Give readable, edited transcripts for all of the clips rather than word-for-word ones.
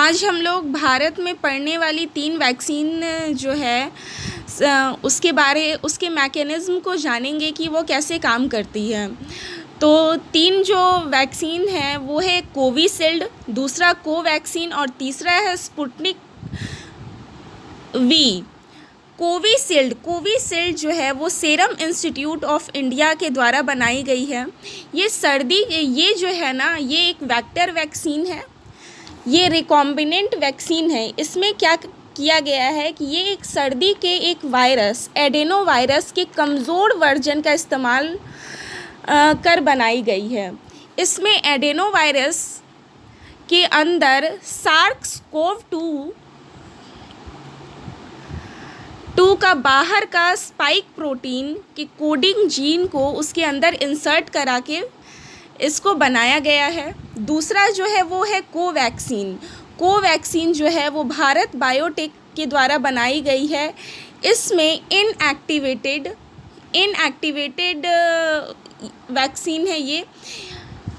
आज हम लोग भारत में पड़ने वाली 3 वैक्सीन जो है उसके मैकेनिज़्म को जानेंगे कि वो कैसे काम करती है। तो 3 जो वैक्सीन हैं वो है कोविशील्ड, दूसरा कोवैक्सीन और तीसरा है स्पुतनिक वी। कोविशील्ड जो है वो सीरम इंस्टीट्यूट ऑफ इंडिया के द्वारा बनाई गई है। ये जो है ना, ये एक वेक्टर वैक्सीन है, ये रिकॉम्बिनेंट वैक्सीन है। इसमें क्या किया गया है कि ये एक सर्दी के एक वायरस एडेनो वायरस के कमज़ोर वर्जन का इस्तेमाल कर बनाई गई है। इसमें एडेनो वायरस के अंदर SARS-CoV-2 का बाहर का स्पाइक प्रोटीन के कोडिंग जीन को उसके अंदर इंसर्ट करा के इसको बनाया गया है। दूसरा जो है वो है कोवैक्सीन जो है वो भारत बायोटेक के द्वारा बनाई गई है। इसमें इनएक्टिवेटेड वैक्सीन है ये।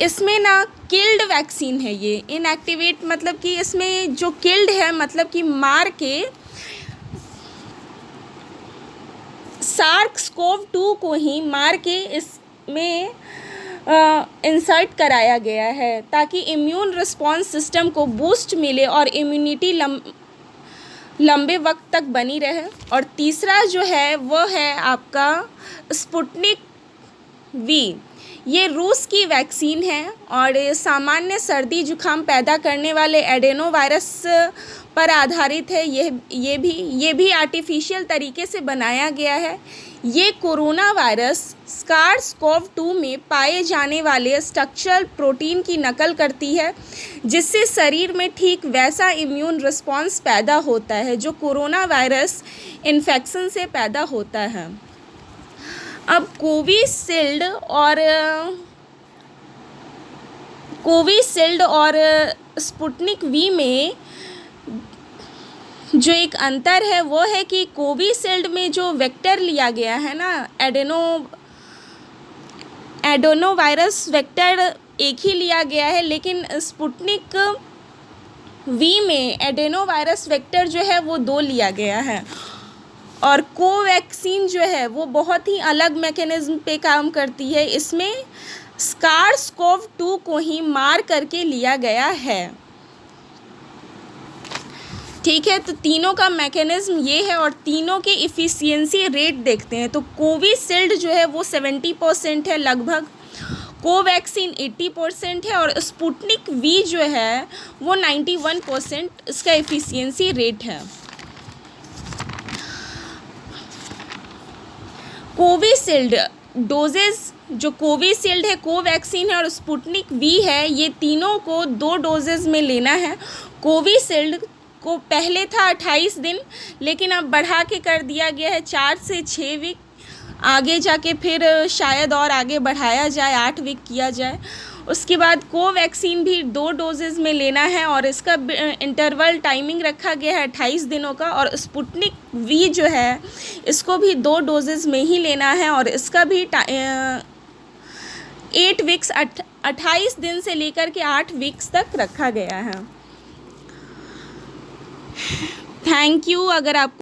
इसमें ना किल्ड वैक्सीन है ये। इनएक्टिवेट मतलब कि इसमें जो किल्ड है मतलब कि मार के SARS-CoV-2 को ही मार के इसमें इंसर्ट कराया गया है ताकि इम्यून रिस्पॉन्स सिस्टम को बूस्ट मिले और इम्यूनिटी लंबे वक्त तक बनी रहे। और तीसरा जो है वो है आपका स्पुतनिक वी। ये रूस की वैक्सीन है और सामान्य सर्दी जुकाम पैदा करने वाले एडेनो वायरस पर आधारित है। ये भी आर्टिफिशियल तरीके से बनाया गया है। ये कोरोना वायरस SARS-CoV-2 में पाए जाने वाले स्ट्रक्चरल प्रोटीन की नकल करती है, जिससे शरीर में ठीक वैसा इम्यून रिस्पॉन्स पैदा होता है जो कोरोना वायरस इन्फेक्शन से पैदा होता है। अब कोविशील्ड और स्पुतनिक वी में जो एक अंतर है वो है कि कोविशील्ड में जो वेक्टर लिया गया है ना, एडेनो वायरस वेक्टर एक ही लिया गया है, लेकिन स्पुतनिक वी में एडेनो वायरस वेक्टर जो है वो 2 लिया गया है। और कोवैक्सीन जो है वो बहुत ही अलग मैकेनिज़्म पे काम करती है। इसमें SARS-CoV-2 को ही मार करके लिया गया है। ठीक है, तो तीनों का मैकेनिज़्म ये है और तीनों के इफ़िशियंसी रेट देखते हैं। तो कोविशील्ड जो है वो 70% है लगभग, कोवैक्सीन 80% है और स्पुतनिक वी जो है वो 91% इसका इफ़िशियंसी रेट है। कोविशील्ड डोजेज़, जो कोविशील्ड है, कोवैक्सीन है और स्पुतनिक वी है, ये तीनों को 2 डोजेज़ में लेना है। कोविशील्ड को पहले था 28 दिन, लेकिन अब बढ़ा के कर दिया गया है 4 से 6 वीक। आगे जाके फिर शायद और आगे बढ़ाया जाए, 8 वीक किया जाए। उसके बाद कोवैक्सीन भी 2 डोजेज़ में लेना है और इसका इंटरवल टाइमिंग रखा गया है 28 दिनों का। और स्पुतनिक वी जो है इसको भी 2 डोजेज़ में ही लेना है और इसका भी 8 वीक्स 28 दिन से लेकर के 8 वीक्स तक रखा गया है। Thank you. अगर आप